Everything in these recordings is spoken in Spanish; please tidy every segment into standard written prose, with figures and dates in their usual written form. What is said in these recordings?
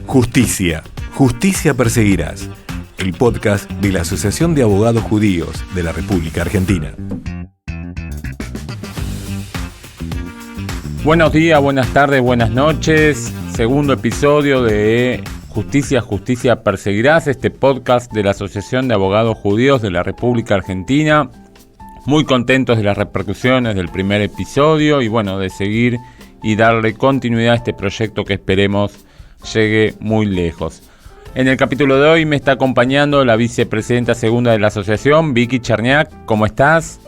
Justicia. Justicia perseguirás. El podcast de la Asociación de Abogados Judíos de la República Argentina. Buenos días, buenas tardes, buenas noches. Segundo episodio de Justicia, Justicia perseguirás, este podcast de la Asociación de Abogados Judíos de la República Argentina. Muy contentos de las repercusiones del primer episodio y bueno, de seguir y darle continuidad a este proyecto que esperemos llegue muy lejos. En el capítulo de hoy me está acompañando la vicepresidenta segunda de la asociación, Vicky Cherniak. ¿Cómo estás?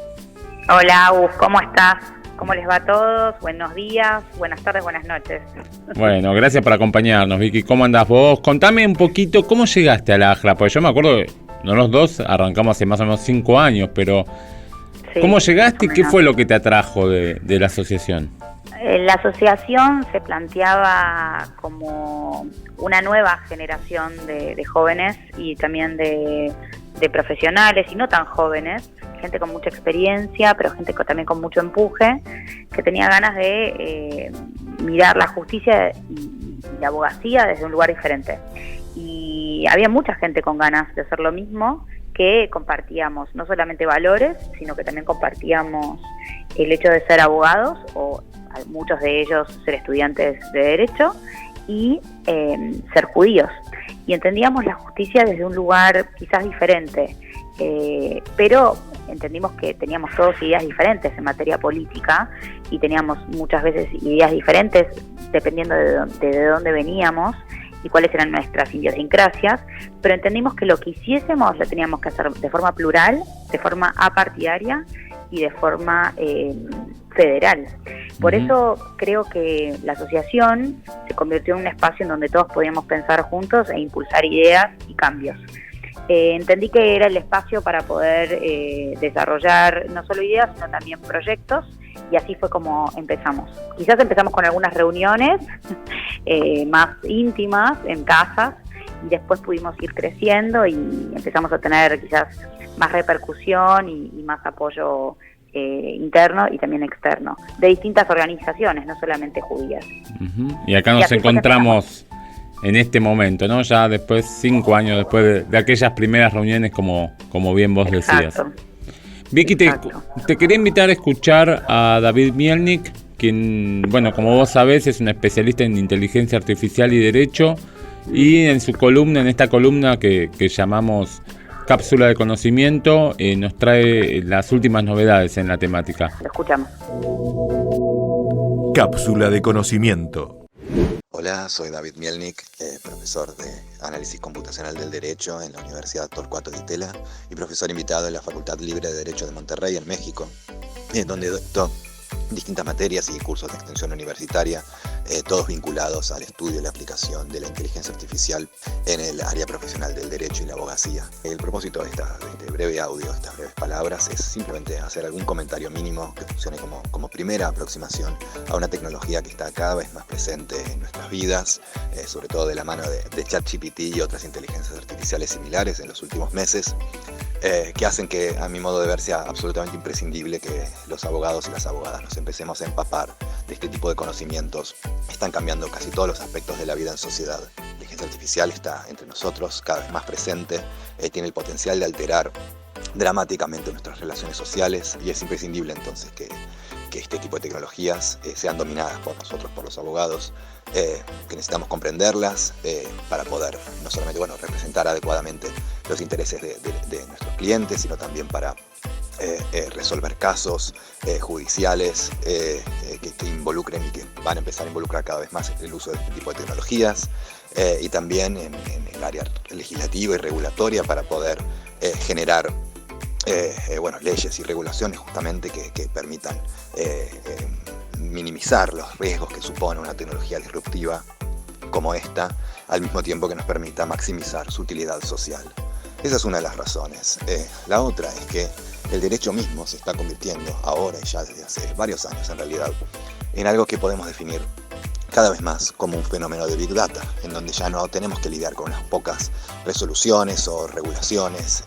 Hola, Agus, ¿cómo estás? ¿Cómo les va a todos? Buenos días, buenas tardes, buenas noches. Bueno, gracias por acompañarnos, Vicky. ¿Cómo andás vos? Contame un poquito, ¿cómo llegaste a la AJLA? Porque yo me acuerdo que los dos arrancamos hace más o menos 5 años, pero sí, ¿cómo llegaste y qué fue lo que te atrajo de la asociación? La asociación se planteaba como una nueva generación de jóvenes y también de profesionales y no tan jóvenes, gente con mucha experiencia, pero gente también con mucho empuje, que tenía ganas de mirar la justicia y la abogacía desde un lugar diferente. Y había mucha gente con ganas de hacer lo mismo, que compartíamos no solamente valores, sino que también compartíamos el hecho de ser abogados, o muchos de ellos ser estudiantes de Derecho, y ser judíos. Y entendíamos la justicia desde un lugar quizás diferente, pero entendimos que teníamos todos ideas diferentes en materia política y teníamos muchas veces ideas diferentes dependiendo de dónde veníamos y cuáles eran nuestras idiosincrasias, pero entendimos que lo que hiciésemos lo teníamos que hacer de forma plural, de forma apartidaria y de forma federal. Por eso creo que la asociación se convirtió en un espacio en donde todos podíamos pensar juntos e impulsar ideas y cambios. Entendí que era el espacio para poder desarrollar no solo ideas, sino también proyectos, y así fue como empezamos. Quizás empezamos con algunas reuniones más íntimas en casas, y después pudimos ir creciendo y empezamos a tener quizás más repercusión y más apoyo interno y también externo, de distintas organizaciones, no solamente judías. Y acá nos encontramos en este momento, ¿no? Ya después, 5 años después de aquellas primeras reuniones, como bien vos decías. Vicky, te quería invitar a escuchar a David Mielnik, quien, bueno, como vos sabés, es un especialista en inteligencia artificial y derecho, y en esta columna que llamamos Cápsula de Conocimiento, nos trae las últimas novedades en la temática. Lo escuchamos. Cápsula de Conocimiento. Hola, soy David Mielnik, profesor de Análisis Computacional del Derecho en la Universidad Torcuato Di Tella y profesor invitado en la Facultad Libre de Derecho de Monterrey, en México, donde dicto distintas materias y cursos de extensión universitaria, todos vinculados al estudio y la aplicación de la inteligencia artificial en el área profesional del derecho y la abogacía. El propósito de este breve audio, estas breves palabras, es simplemente hacer algún comentario mínimo que funcione como primera aproximación a una tecnología que está cada vez más presente en nuestras vidas, sobre todo de la mano de ChatGPT y otras inteligencias artificiales similares en los últimos meses, que hacen que, a mi modo de ver, sea absolutamente imprescindible que los abogados y las abogadas nos empecemos a empapar de este tipo de conocimientos. Están cambiando casi todos los aspectos de la vida en sociedad. La inteligencia artificial está entre nosotros, cada vez más presente, tiene el potencial de alterar dramáticamente nuestras relaciones sociales, y es imprescindible entonces que este tipo de tecnologías sean dominadas por nosotros, por los abogados, que necesitamos comprenderlas para poder no solamente representar adecuadamente los intereses de nuestros clientes, sino también para resolver casos judiciales que involucren y que van a empezar a involucrar cada vez más el uso de este tipo de tecnologías, y también en el área legislativa y regulatoria para poder generar leyes y regulaciones justamente que permitan minimizar los riesgos que supone una tecnología disruptiva como esta, al mismo tiempo que nos permita maximizar su utilidad social. Esa es una de las razones. La otra es que el derecho mismo se está convirtiendo ahora, y ya desde hace varios años en realidad, en algo que podemos definir cada vez más como un fenómeno de Big Data, en donde ya no tenemos que lidiar con unas pocas resoluciones o regulaciones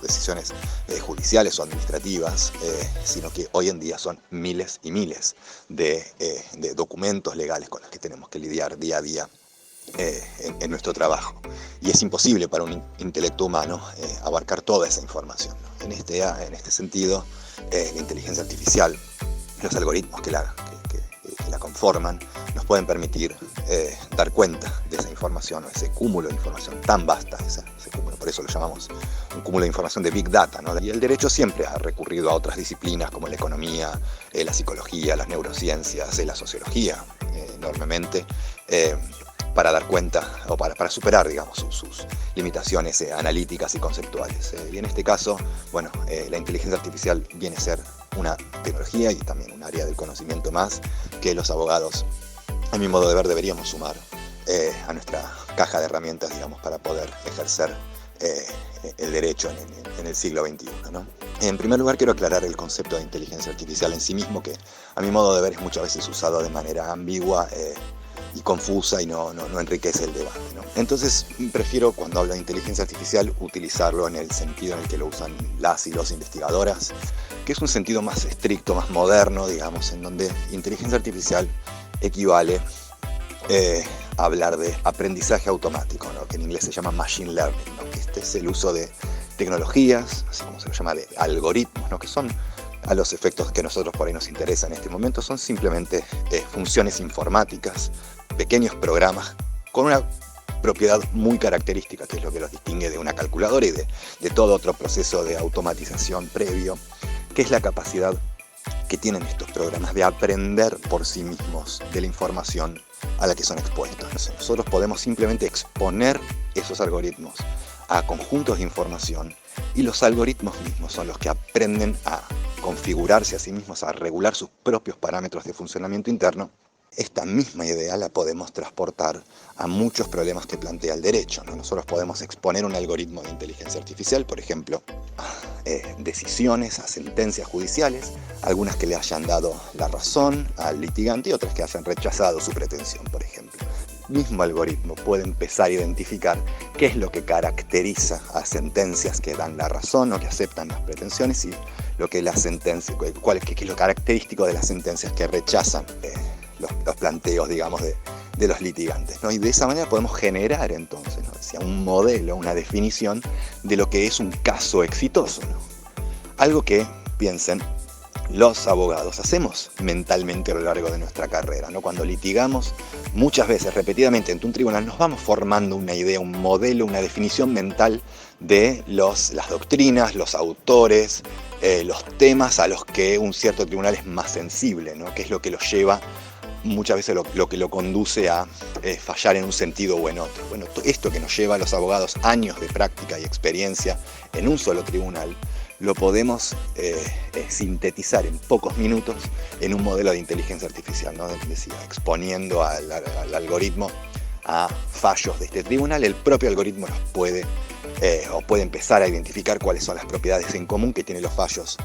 decisiones judiciales o administrativas, sino que hoy en día son miles y miles de documentos legales con los que tenemos que lidiar día a día en nuestro trabajo. Y es imposible para un intelecto humano abarcar toda esa información, ¿no? En este sentido, la inteligencia artificial, los algoritmos que la conforman, nos pueden permitir dar cuenta de esa información, o ese cúmulo de información tan vasta, ese cúmulo, por eso lo llamamos un cúmulo de información de Big Data, ¿no? Y el derecho siempre ha recurrido a otras disciplinas como la economía, la psicología, las neurociencias, la sociología, enormemente, para dar cuenta o para superar, digamos, sus limitaciones analíticas y conceptuales. Y en este caso, bueno, la inteligencia artificial viene a ser una tecnología y también un área del conocimiento más que los abogados, a mi modo de ver, deberíamos sumar a nuestra caja de herramientas, digamos, para poder ejercer el derecho en el siglo XXI, ¿no? En primer lugar, quiero aclarar el concepto de inteligencia artificial en sí mismo, que a mi modo de ver es muchas veces usado de manera ambigua y confusa y no enriquece el debate, ¿no? Entonces prefiero, cuando hablo de inteligencia artificial, utilizarlo en el sentido en el que lo usan las y los investigadoras, que es un sentido más estricto, más moderno, digamos, en donde inteligencia artificial equivale a hablar de aprendizaje automático, ¿no? Que en inglés se llama machine learning, ¿no? Que este es el uso de tecnologías, así como se lo llama, de algoritmos, ¿no? Que son, a los efectos que a nosotros por ahí nos interesa en este momento, son simplemente funciones informáticas, pequeños programas con una propiedad muy característica, que es lo que los distingue de una calculadora y de todo otro proceso de automatización previo, que es la capacidad que tienen estos programas de aprender por sí mismos de la información a la que son expuestos. Nosotros podemos simplemente exponer esos algoritmos a conjuntos de información y los algoritmos mismos son los que aprenden a configurarse a sí mismos, a regular sus propios parámetros de funcionamiento interno. Esta misma idea la podemos transportar a muchos problemas que plantea el derecho, ¿no? Nosotros podemos exponer un algoritmo de inteligencia artificial, por ejemplo, a decisiones, a sentencias judiciales, algunas que le hayan dado la razón al litigante y otras que hayan rechazado su pretensión, por ejemplo. El mismo algoritmo puede empezar a identificar qué es lo que caracteriza a sentencias que dan la razón o que aceptan las pretensiones y lo que las sentencias, qué es lo característico de las sentencias que rechazan los planteos, digamos, de los litigantes, ¿no? Y de esa manera podemos generar entonces, ¿no? Decía, un modelo, una definición de lo que es un caso exitoso, ¿no? Algo que, piensen, los abogados hacemos mentalmente a lo largo de nuestra carrera, ¿no? Cuando litigamos, muchas veces, repetidamente, ante un tribunal, nos vamos formando una idea, un modelo, una definición mental de las doctrinas, los autores, los temas a los que un cierto tribunal es más sensible, ¿no? Que es lo que los lleva muchas veces lo que lo conduce a fallar en un sentido o en otro. Bueno, esto que nos lleva a los abogados años de práctica y experiencia en un solo tribunal, lo podemos sintetizar en pocos minutos en un modelo de inteligencia artificial, ¿no? Decía, exponiendo al algoritmo a fallos de este tribunal, el propio algoritmo nos puede empezar a identificar cuáles son las propiedades en común que tienen los fallos,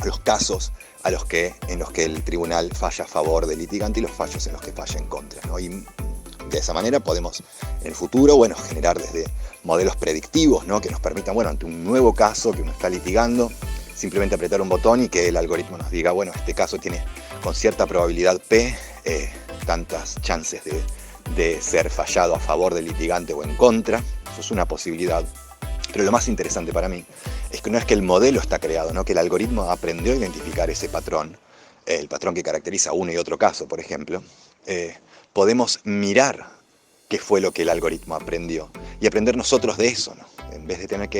los casos en los que el tribunal falla a favor del litigante y los fallos en los que falla en contra, ¿no? Y de esa manera podemos en el futuro, bueno, generar desde modelos predictivos, ¿no? Que nos permitan, bueno, ante un nuevo caso que uno está litigando, simplemente apretar un botón y que el algoritmo nos diga, bueno, este caso tiene con cierta probabilidad P tantas chances de ser fallado a favor del litigante o en contra. Eso es una posibilidad. Pero lo más interesante para mí es que no es que el modelo está creado, ¿no? Que el algoritmo aprendió a identificar ese patrón, el patrón que caracteriza uno y otro caso, por ejemplo. Podemos mirar qué fue lo que el algoritmo aprendió y aprender nosotros de eso, ¿no? En vez de tener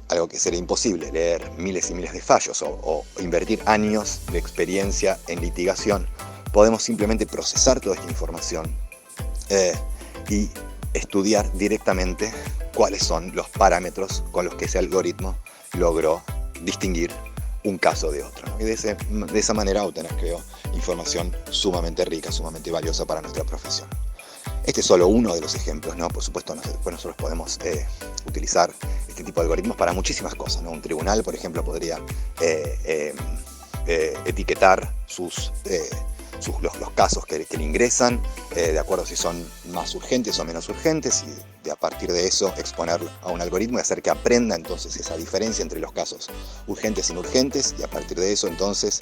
algo que sería imposible, leer miles y miles de fallos o invertir años de experiencia en litigación, podemos simplemente procesar toda esta información y estudiar directamente cuáles son los parámetros con los que ese algoritmo logró distinguir un caso de otro, ¿no? Y de esa manera obtener, creo, información sumamente rica, sumamente valiosa para nuestra profesión. Este es solo uno de los ejemplos, ¿no? Por supuesto, nosotros podemos utilizar este tipo de algoritmos para muchísimas cosas, ¿no? Un tribunal, por ejemplo, podría etiquetar los casos que le ingresan, de acuerdo si son más urgentes o menos urgentes, y a partir de eso exponerlo a un algoritmo y hacer que aprenda entonces esa diferencia entre los casos urgentes e inurgentes, y a partir de eso entonces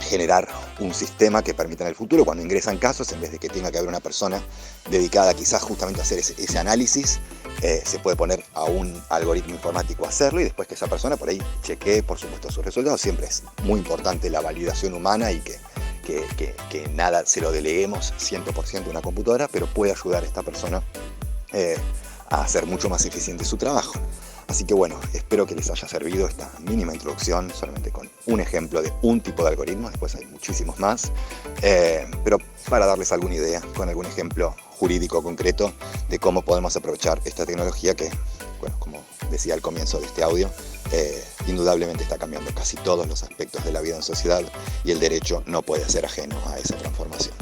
generar un sistema que permita en el futuro, cuando ingresan casos, en vez de que tenga que haber una persona dedicada quizás justamente a hacer ese análisis, se puede poner a un algoritmo informático a hacerlo, y después que esa persona por ahí chequee, por supuesto, sus resultados. Siempre es muy importante la validación humana y que nada se lo deleguemos 100% a una computadora, pero puede ayudar a esta persona a hacer mucho más eficiente su trabajo. Así que bueno, espero que les haya servido esta mínima introducción, solamente con un ejemplo de un tipo de algoritmo. Después hay muchísimos más, pero para darles alguna idea, con algún ejemplo jurídico concreto de cómo podemos aprovechar esta tecnología que, bueno, como decía al comienzo de este audio, indudablemente está cambiando casi todos los aspectos de la vida en sociedad, y el derecho no puede ser ajeno a esa transformación.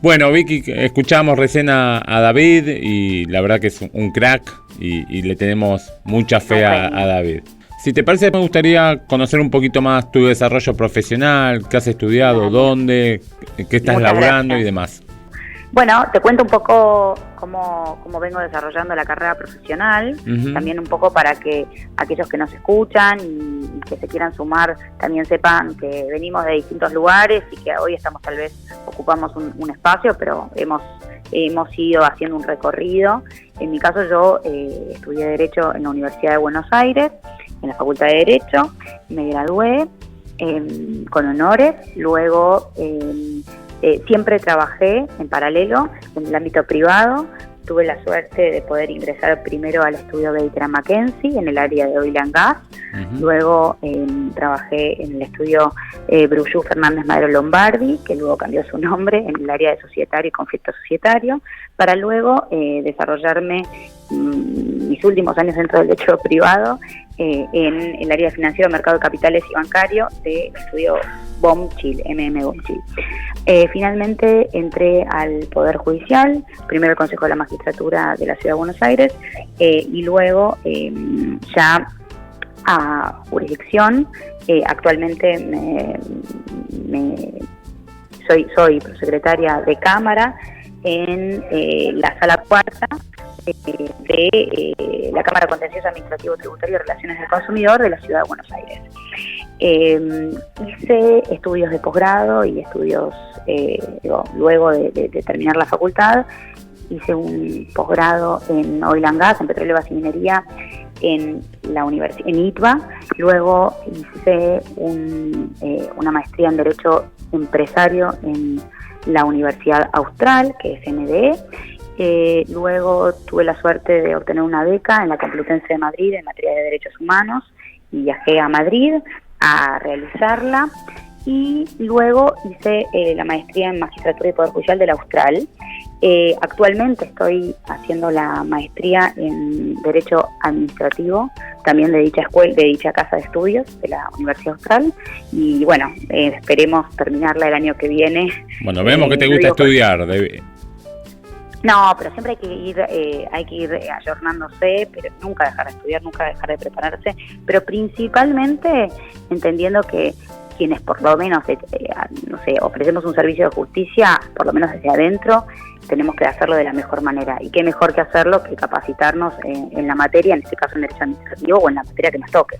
Bueno, Vicky, escuchamos recién a David y la verdad que es un crack y le tenemos mucha fe a David. Si te parece, me gustaría conocer un poquito más tu desarrollo profesional, qué has estudiado, dónde, qué estás laburando y demás. Bueno, te cuento un poco cómo vengo desarrollando la carrera profesional, también un poco para que aquellos que nos escuchan y que se quieran sumar también sepan que venimos de distintos lugares y que hoy ocupamos un espacio, pero hemos ido haciendo un recorrido. En mi caso, yo estudié Derecho en la Universidad de Buenos Aires, en la Facultad de Derecho, me gradué con honores, luego siempre trabajé en paralelo en el ámbito privado. Tuve la suerte de poder ingresar primero al estudio Baker McKenzie en el área de Oil and Gas. Luego trabajé en el estudio Brullú Fernández Madero Lombardi, que luego cambió su nombre, en el área de societario y conflicto societario, para luego desarrollarme mis últimos años dentro del derecho privado en el área financiero, mercado de capitales y bancario del estudio BOM Chile, BOM Chile. Finalmente entré al Poder Judicial, primero el Consejo de la Magistratura de la Ciudad de Buenos Aires, y luego ya a jurisdicción. Actualmente soy prosecretaria de Cámara en la Sala Cuarta de la Cámara Contencioso Administrativo Tributario y Relaciones del Consumidor de la Ciudad de Buenos Aires. Hice estudios de posgrado y estudios, luego de terminar la facultad, hice un posgrado en Oil and Gas, en Petróleo, Gas y Minería, en ITBA. Luego hice una maestría en Derecho Empresario en la Universidad Austral, que es NDE. Luego tuve la suerte de obtener una beca en la Complutense de Madrid en materia de derechos humanos y viajé a Madrid a realizarla. Y luego hice la maestría en Magistratura y Poder Judicial de la Austral. Actualmente estoy haciendo la maestría en Derecho Administrativo, también de dicha escuela, de dicha casa de estudios de la Universidad Austral. Y bueno, esperemos terminarla el año que viene. Bueno, vemos que te gusta estudiar. No, pero siempre hay que ir ayornándose, pero nunca dejar de estudiar, nunca dejar de prepararse, pero principalmente entendiendo que quienes por lo menos, ofrecemos un servicio de justicia, por lo menos desde adentro, tenemos que hacerlo de la mejor manera. Y qué mejor que hacerlo que capacitarnos en la materia, en este caso en Derecho Administrativo o en la materia que nos toque.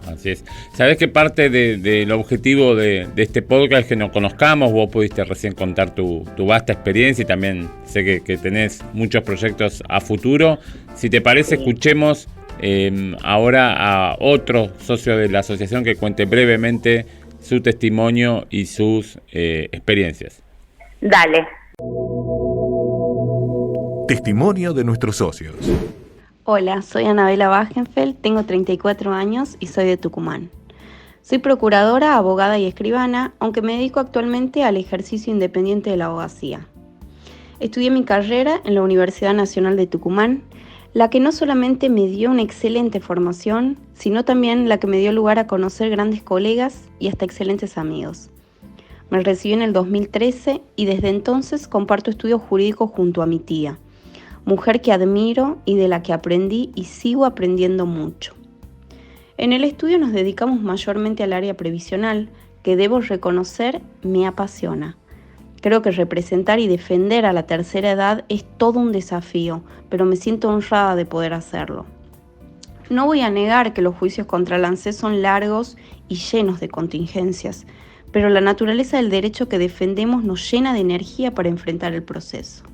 Así es. ¿Sabés que parte del objetivo de este podcast es que nos conozcamos? Vos pudiste recién contar tu vasta experiencia y también sé que tenés muchos proyectos a futuro. Si te parece, sí. Escuchemos ahora a otro socio de la asociación que cuente brevemente su testimonio y sus experiencias. Dale. Testimonio de nuestros socios. Hola, soy Anabela Wagenfeld, tengo 34 años y soy de Tucumán. Soy procuradora, abogada y escribana, aunque me dedico actualmente al ejercicio independiente de la abogacía. Estudié mi carrera en la Universidad Nacional de Tucumán, la que no solamente me dio una excelente formación, sino también la que me dio lugar a conocer grandes colegas y hasta excelentes amigos. Me recibí en el 2013 y desde entonces comparto estudios jurídicos junto a mi tía, mujer que admiro y de la que aprendí y sigo aprendiendo mucho. En el estudio nos dedicamos mayormente al área previsional, que debo reconocer me apasiona. Creo que representar y defender a la tercera edad es todo un desafío, pero me siento honrada de poder hacerlo. No voy a negar que los juicios contra el ANSES son largos y llenos de contingencias, pero la naturaleza del derecho que defendemos nos llena de energía para enfrentar el proceso.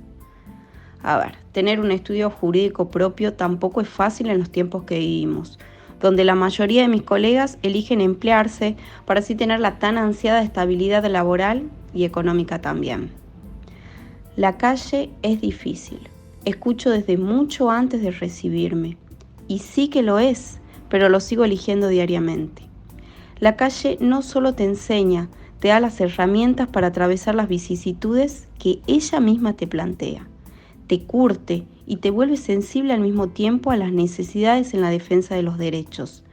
A ver, tener un estudio jurídico propio tampoco es fácil en los tiempos que vivimos, donde la mayoría de mis colegas eligen emplearse para así tener la tan ansiada estabilidad laboral y económica también. La calle es difícil, escucho desde mucho antes de recibirme, y sí que lo es, pero lo sigo eligiendo diariamente. La calle no solo te enseña, te da las herramientas para atravesar las vicisitudes que ella misma te plantea, te curte y te vuelve sensible al mismo tiempo a las necesidades en la defensa de los derechos.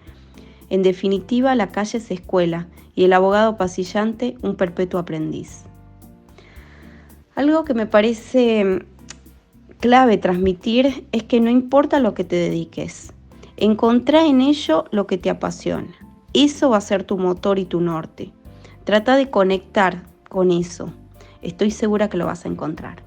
En definitiva, la calle es escuela y el abogado pasillante un perpetuo aprendiz. Algo que me parece clave transmitir es que no importa lo que te dediques, encontrá en ello lo que te apasiona. Eso va a ser tu motor y tu norte. Trata de conectar con eso. Estoy segura que lo vas a encontrar.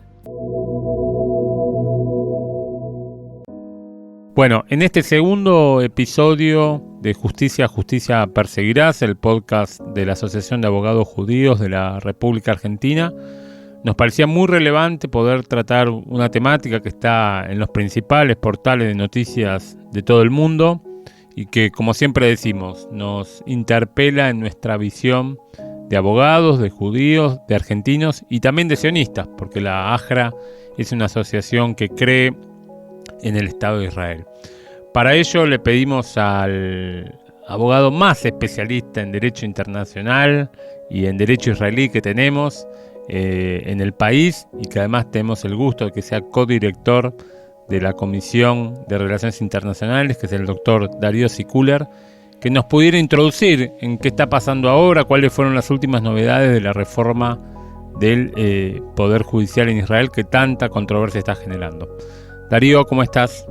Bueno, en este segundo episodio de Justicia, Justicia Perseguirás, el podcast de la Asociación de Abogados Judíos de la República Argentina, nos parecía muy relevante poder tratar una temática que está en los principales portales de noticias de todo el mundo y que, como siempre decimos, nos interpela en nuestra visión de abogados, de judíos, de argentinos y también de sionistas, porque la AJRA es una asociación que cree en el Estado de Israel. Para ello le pedimos al abogado más especialista en derecho internacional y en derecho israelí que tenemos en el país, y que además tenemos el gusto de que sea codirector de la Comisión de Relaciones Internacionales, que es el doctor Darío Sikuler, que nos pudiera introducir en qué está pasando ahora, cuáles fueron las últimas novedades de la reforma del Poder Judicial en Israel que tanta controversia está generando. Darío, ¿cómo estás?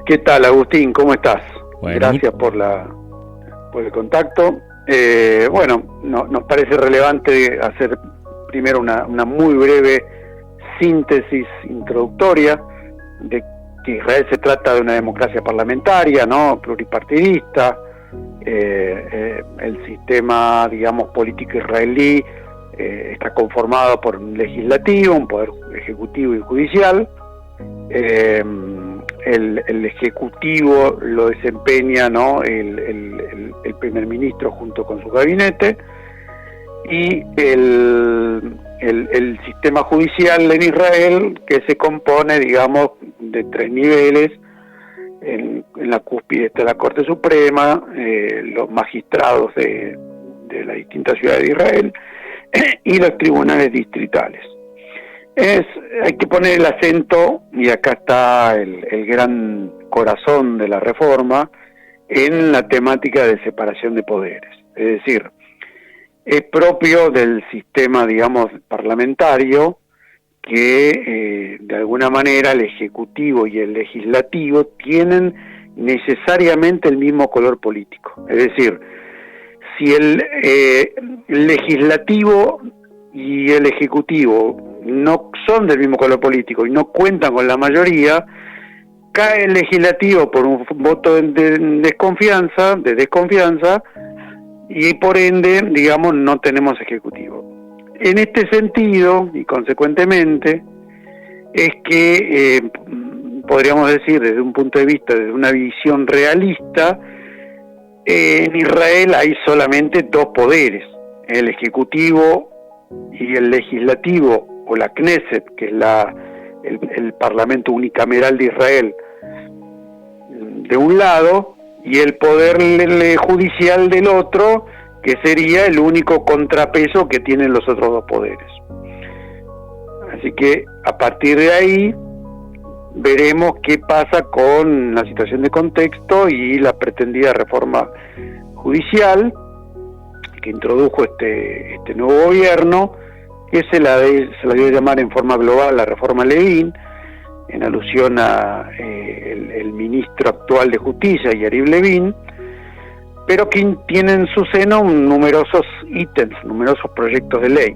¿Qué tal, Agustín? ¿Cómo estás? Bueno, gracias por el contacto. Nos parece relevante hacer primero una muy breve síntesis introductoria de que Israel se trata de una democracia parlamentaria, ¿no? Pluripartidista. El sistema, digamos, político israelí está conformado por un legislativo, un poder ejecutivo y judicial. El ejecutivo lo desempeña, ¿no?, el primer ministro junto con su gabinete, y el sistema judicial en Israel, que se compone, digamos, de 3 niveles. En la cúspide está la Corte Suprema, los magistrados de las distintas ciudades de Israel y los tribunales distritales. Hay que poner el acento, y acá está el gran corazón de la reforma, en la temática de separación de poderes. Es decir, es propio del sistema, digamos, parlamentario que de alguna manera el Ejecutivo y el Legislativo tienen necesariamente el mismo color político. Es decir, si el Legislativo y el Ejecutivo no son del mismo color político y no cuentan con la mayoría, cae el Legislativo por un voto de desconfianza, y por ende, digamos, no tenemos Ejecutivo. En este sentido, y consecuentemente, es que podríamos decir, desde un punto de vista, desde una visión realista, en Israel hay solamente 2 poderes, el Ejecutivo y el Legislativo, o la Knesset, que es el Parlamento unicameral de Israel, de un lado, y el poder judicial del otro, que sería el único contrapeso que tienen los otros 2 poderes. Así que a partir de ahí veremos qué pasa con la situación de contexto y la pretendida reforma judicial que introdujo este nuevo gobierno, que se la dio a llamar en forma global la reforma Levin, en alusión a el ministro actual de Justicia, Yariv Levin, pero que tiene en su seno numerosos ítems, numerosos proyectos de ley.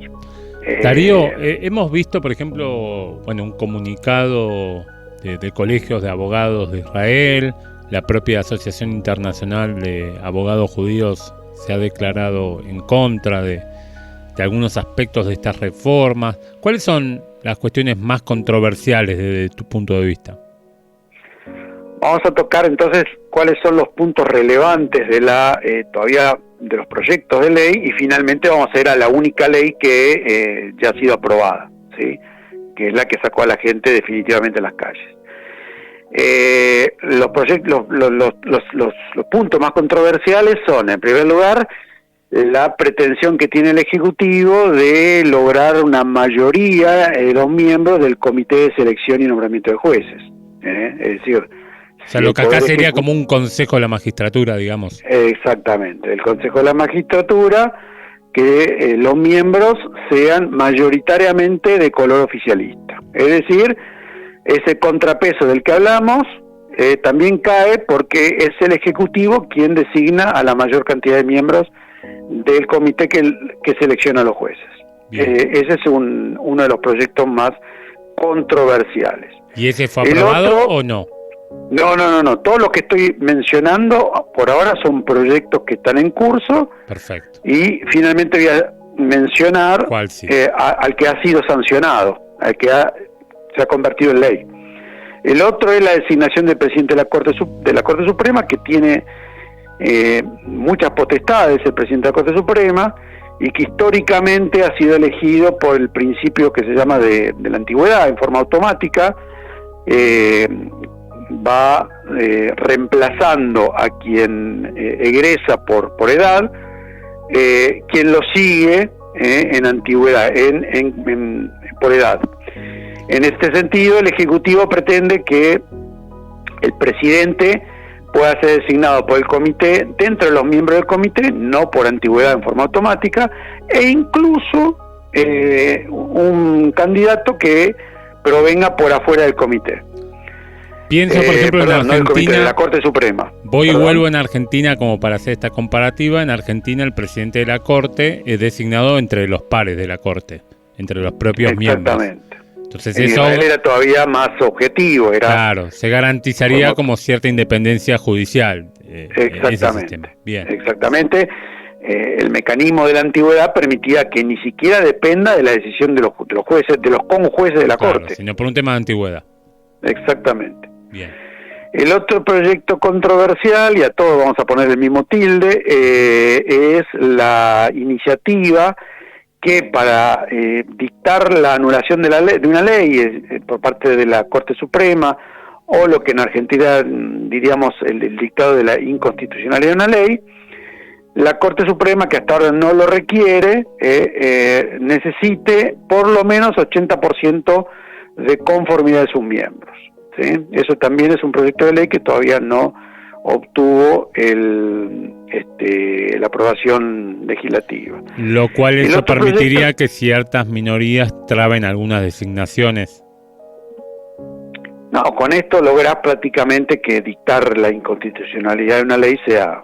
Darío, hemos visto, por ejemplo, un comunicado de colegios de abogados de Israel, la propia Asociación Internacional de Abogados Judíos se ha declarado en contra de algunos aspectos de estas reformas. ¿Cuáles son las cuestiones más controversiales desde tu punto de vista? Vamos a tocar entonces cuáles son los puntos relevantes de todavía de los proyectos de ley, y finalmente vamos a ir a la única ley que ya ha sido aprobada, ¿sí? Que es la que sacó a la gente definitivamente a las calles. Los puntos más controversiales son, en primer lugar, la pretensión que tiene el Ejecutivo de lograr una mayoría de los miembros del Comité de Selección y Nombramiento de Jueces. Es decir, o sea, lo que acá sería como un Consejo de la Magistratura, digamos. Exactamente, el Consejo de la Magistratura, que los miembros sean mayoritariamente de color oficialista. Es decir, ese contrapeso del que hablamos también cae porque es el Ejecutivo quien designa a la mayor cantidad de miembros del comité que selecciona a los jueces. Ese es uno de los proyectos más controversiales. ¿Y ese fue aprobado o no? No. Todo lo que estoy mencionando por ahora son proyectos que están en curso. Perfecto. Y finalmente voy a mencionar al que ha sido sancionado, al que se ha convertido en ley. El otro es la designación del presidente de la Corte Suprema, que tiene muchas potestades el presidente de la Corte Suprema, y que históricamente ha sido elegido por el principio que se llama de la antigüedad, en forma automática. Va reemplazando a quien egresa por edad, quien lo sigue en antigüedad, por edad. En este sentido, el Ejecutivo pretende que el presidente pueda ser designado por el comité, dentro de los miembros del comité, no por antigüedad en forma automática, e incluso un candidato que provenga por afuera del comité. Pienso, por ejemplo, en Argentina, no el comité, de la Corte Suprema. Y vuelvo en Argentina como para hacer esta comparativa. En Argentina el presidente de la Corte es designado entre los pares de la Corte, entre los propios miembros. Exactamente. Entonces en Israel era todavía más objetivo. Claro, se garantizaría como cierta independencia judicial. Exactamente. Bien. Exactamente. El mecanismo de la antigüedad permitía que ni siquiera dependa de la decisión de los jueces, de los conjueces de la Corte. Sino por un tema de antigüedad. Exactamente. Bien. El otro proyecto controversial, y a todos vamos a poner el mismo tilde, es la iniciativa que para dictar la anulación de una ley por parte de la Corte Suprema, o lo que en Argentina diríamos el dictado de la inconstitucionalidad de una ley, la Corte Suprema, que hasta ahora no lo requiere, necesite por lo menos 80% de conformidad de sus miembros. ¿Sí? Eso también es un proyecto de ley que todavía no obtuvo la aprobación legislativa. Lo cual eso permitiría que ciertas minorías traben algunas designaciones. No, con esto lográs prácticamente que dictar la inconstitucionalidad de una ley sea,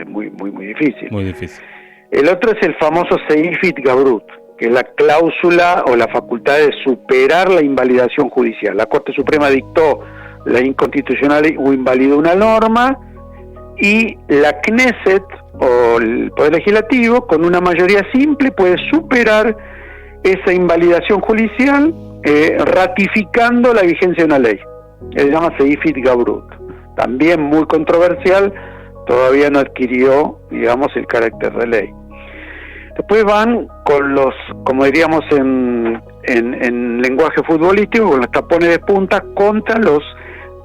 muy difícil. Muy difícil. El otro es el famoso Seifit Gabrut, que es la cláusula o la facultad de superar la invalidación judicial. La Corte Suprema dictó la inconstitucionalidad o invalidó una norma, y la Knesset o el Poder Legislativo, con una mayoría simple, puede superar esa invalidación judicial ratificando la vigencia de una ley. Se llama Seifit Gabrut. También muy controversial, todavía no adquirió, el carácter de ley. Después van con los, como diríamos en lenguaje futbolístico, con los tapones de punta contra los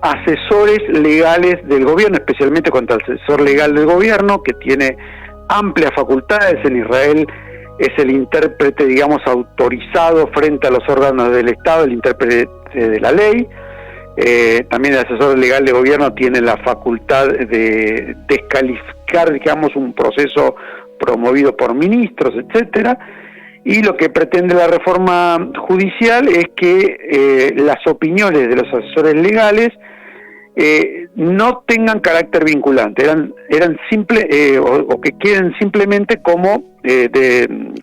asesores legales del gobierno, especialmente contra el asesor legal del gobierno, que tiene amplias facultades. En Israel es el intérprete, autorizado frente a los órganos del Estado, el intérprete de la ley. También el asesor legal de gobierno tiene la facultad de descalificar, un proceso promovido por ministros, etcétera. Y lo que pretende la reforma judicial es que las opiniones de los asesores legales no tengan carácter vinculante, eran simples o que queden simplemente como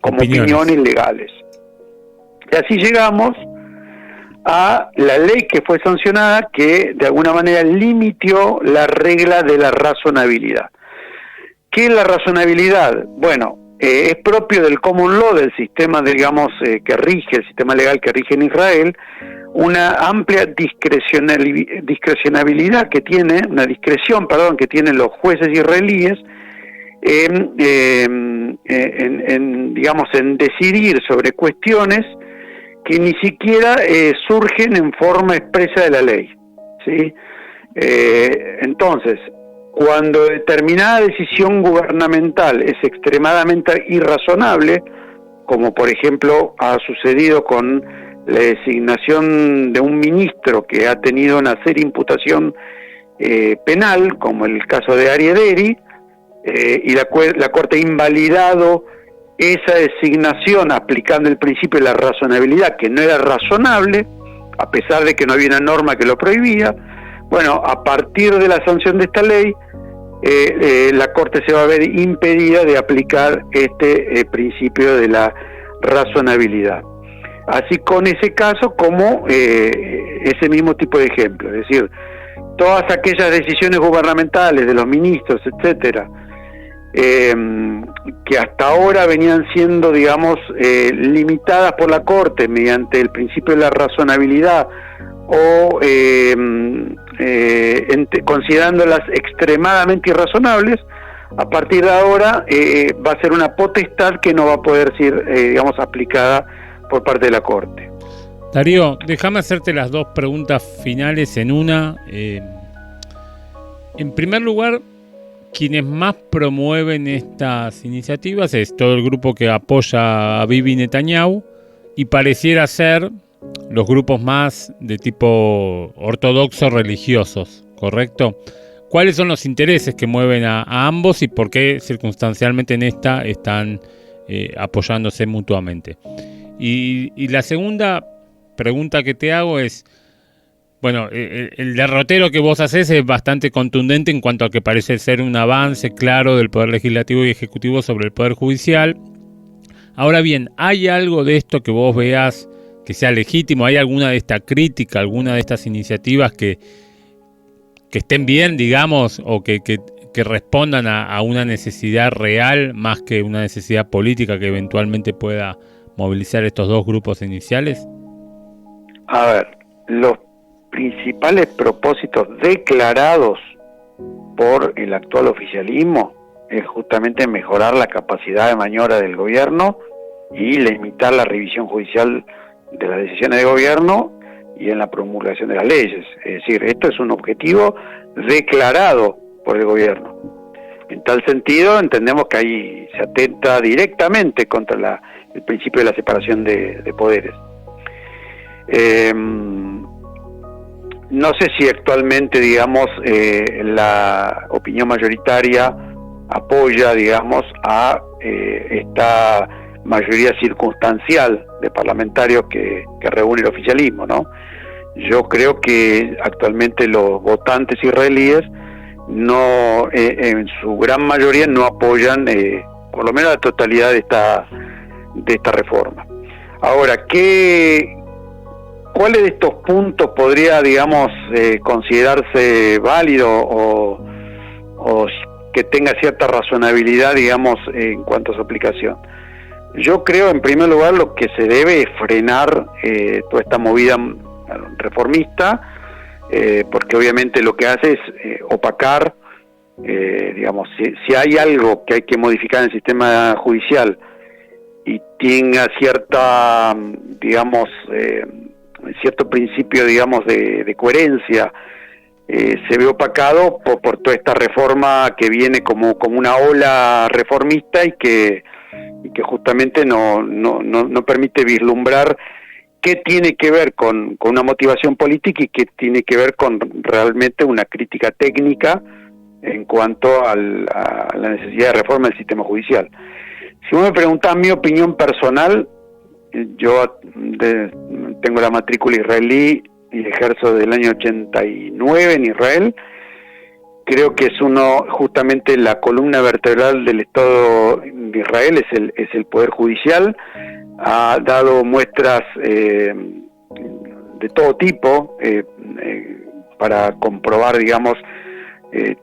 opiniones legales. Y así llegamos a la ley que fue sancionada, que de alguna manera limitó la regla de la razonabilidad. ¿Qué es la razonabilidad? Bueno, es propio del common law, del sistema, digamos, que rige, el sistema legal que rige en Israel, una amplia discrecionabilidad que tiene, una discreción, que tienen los jueces israelíes en decidir sobre cuestiones que ni siquiera surgen en forma expresa de la ley, ¿sí? Entonces, cuando determinada decisión gubernamental es extremadamente irrazonable, como por ejemplo ha sucedido con la designación de un ministro que ha tenido una seria imputación penal, como el caso de Aryeh Deri, y la Corte ha invalidado esa designación aplicando el principio de la razonabilidad, que no era razonable, a pesar de que no había una norma que lo prohibía. Bueno, a partir de la sanción de esta ley, la Corte se va a ver impedida de aplicar este principio de la razonabilidad. Así con ese caso como ese mismo tipo de ejemplo, es decir, todas aquellas decisiones gubernamentales de los ministros, etcétera, que hasta ahora venían siendo, digamos, limitadas por la Corte mediante el principio de la razonabilidad o considerándolas extremadamente irrazonables, a partir de ahora va a ser una potestad que no va a poder ser, digamos, aplicada por parte de la Corte. Darío, déjame hacerte las dos preguntas finales en una. En primer lugar, quienes más promueven estas iniciativas es todo el grupo que apoya a Bibi Netanyahu y pareciera ser los grupos más de tipo ortodoxo religiosos, ¿correcto? ¿Cuáles son los intereses que mueven a ambos y por qué circunstancialmente en esta están apoyándose mutuamente? Y la segunda pregunta que te hago es, bueno, el derrotero que vos haces es bastante contundente en cuanto a que parece ser un avance claro del Poder Legislativo y Ejecutivo sobre el Poder Judicial. Ahora bien, ¿hay algo de esto que vos veas que sea legítimo? ¿Hay alguna de esta crítica, alguna de estas iniciativas que estén bien, digamos, o que respondan a una necesidad real más que una necesidad política que eventualmente pueda movilizar estos dos grupos iniciales? A ver, los principales propósitos declarados por el actual oficialismo es justamente mejorar la capacidad de maniobra del gobierno y limitar la revisión judicial de las decisiones de gobierno y en la promulgación de las leyes. Es decir, esto es un objetivo declarado por el gobierno. En tal sentido, entendemos que ahí se atenta directamente contra el principio de la separación de poderes. No sé si actualmente, digamos, la opinión mayoritaria apoya, digamos, a esta mayoría circunstancial de parlamentarios que reúne el oficialismo, ¿no? Yo creo que actualmente los votantes israelíes no, en su gran mayoría no apoyan, por lo menos la totalidad de esta reforma. Ahora, ¿cuáles de estos puntos podría, digamos, considerarse válido o que tenga cierta razonabilidad, digamos, en cuanto a su aplicación? Yo creo, en primer lugar, lo que se debe es frenar toda esta movida reformista, porque obviamente lo que hace es opacar, digamos, si hay algo que hay que modificar en el sistema judicial y tenga cierta, digamos, cierto principio, digamos, de coherencia, se ve opacado por toda esta reforma que viene como una ola reformista y que justamente no permite vislumbrar qué tiene que ver con una motivación política y qué tiene que ver con realmente una crítica técnica en cuanto a la necesidad de reforma del sistema judicial. Si vos me preguntás mi opinión personal, yo tengo la matrícula israelí y ejerzo desde el año 89 en Israel. Creo que es justamente la columna vertebral del Estado de Israel, es el Poder Judicial. Ha dado muestras de todo tipo para comprobar, digamos,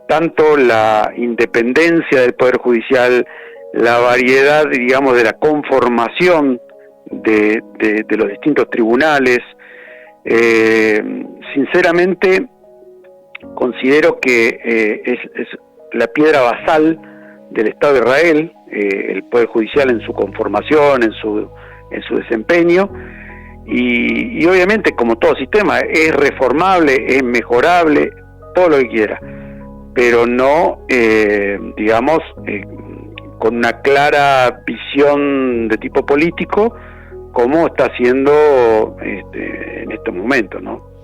tanto la independencia del Poder Judicial, la variedad, digamos, de la conformación de los distintos tribunales. Sinceramente, considero que es la piedra basal del Estado de Israel, el Poder Judicial en su conformación, en su desempeño, y obviamente, como todo sistema, es reformable, es mejorable, todo lo que quiera, pero no, digamos, con una clara visión de tipo político, como está haciendo en estos momentos, ¿no?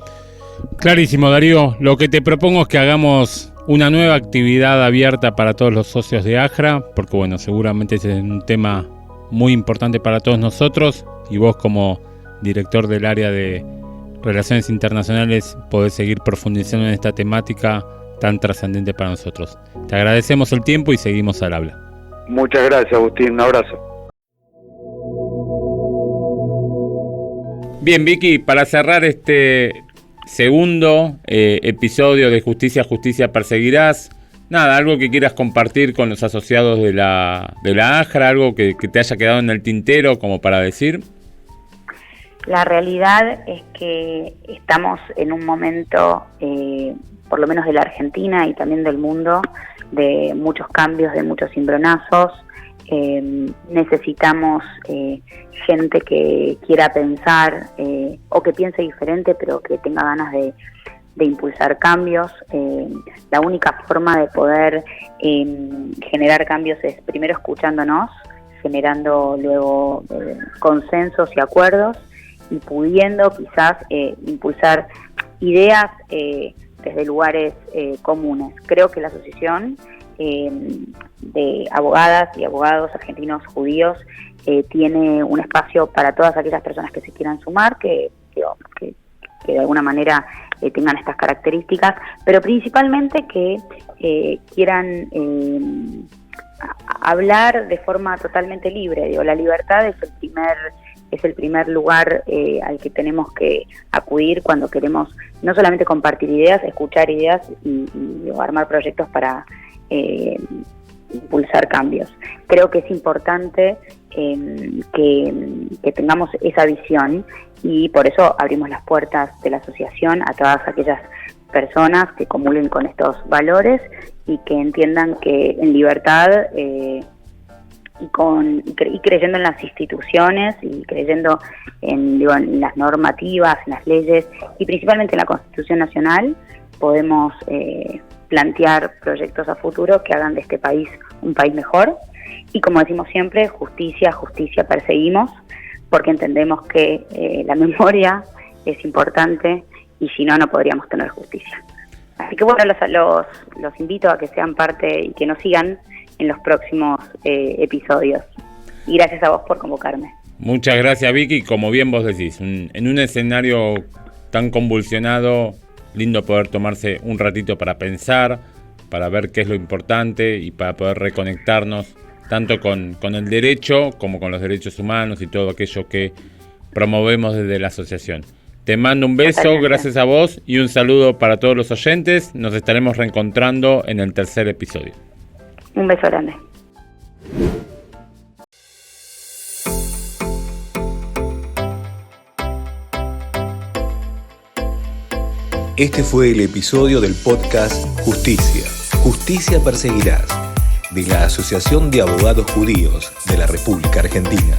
Clarísimo, Darío. Lo que te propongo es que hagamos una nueva actividad abierta para todos los socios de AJRA, porque bueno, seguramente ese es un tema muy importante para todos nosotros, y vos como director del área de Relaciones Internacionales podés seguir profundizando en esta temática tan trascendente para nosotros. Te agradecemos el tiempo y seguimos al habla. Muchas gracias, Agustín. Un abrazo. Bien, Vicky, para cerrar este segundo episodio de Justicia, Justicia Perseguirás, nada, algo que quieras compartir con los asociados de la AJRA, algo que te haya quedado en el tintero como para decir. La realidad es que estamos en un momento, por lo menos de la Argentina y también del mundo, de muchos cambios, de muchos cimbronazos. Necesitamos gente que quiera pensar o que piense diferente, pero que tenga ganas de impulsar cambios. La única forma de poder generar cambios es primero escuchándonos, generando luego consensos y acuerdos, y pudiendo quizás impulsar ideas desde lugares comunes. Creo que la asociación de abogadas y abogados argentinos judíos tiene un espacio para todas aquellas personas que se quieran sumar, que de alguna manera tengan estas características, pero principalmente que quieran hablar de forma totalmente libre. Digo, la libertad es el primer lugar al que tenemos que acudir cuando queremos no solamente compartir ideas, escuchar ideas y armar proyectos para impulsar cambios. Creo que es importante que tengamos esa visión, y por eso abrimos las puertas de la asociación a todas aquellas personas que comulguen con estos valores y que entiendan que en libertad y creyendo en las instituciones y creyendo en las normativas, en las leyes y principalmente en la Constitución Nacional, podemos plantear proyectos a futuro que hagan de este país un país mejor. Y como decimos siempre, justicia, justicia perseguimos, porque entendemos que la memoria es importante y si no, no podríamos tener justicia. Así que bueno, los invito a que sean parte y que nos sigan en los próximos episodios. Y gracias a vos por convocarme. Muchas gracias, Vicky. Como bien vos decís, en un escenario tan convulsionado, lindo poder tomarse un ratito para pensar, para ver qué es lo importante y para poder reconectarnos tanto con el derecho como con los derechos humanos y todo aquello que promovemos desde la asociación. Te mando un beso, gracias a vos, y un saludo para todos los oyentes. Nos estaremos reencontrando en el tercer episodio. Un beso grande. Este fue el episodio del podcast Justicia, Justicia Perseguirás, de la Asociación de Abogados Judíos de la República Argentina.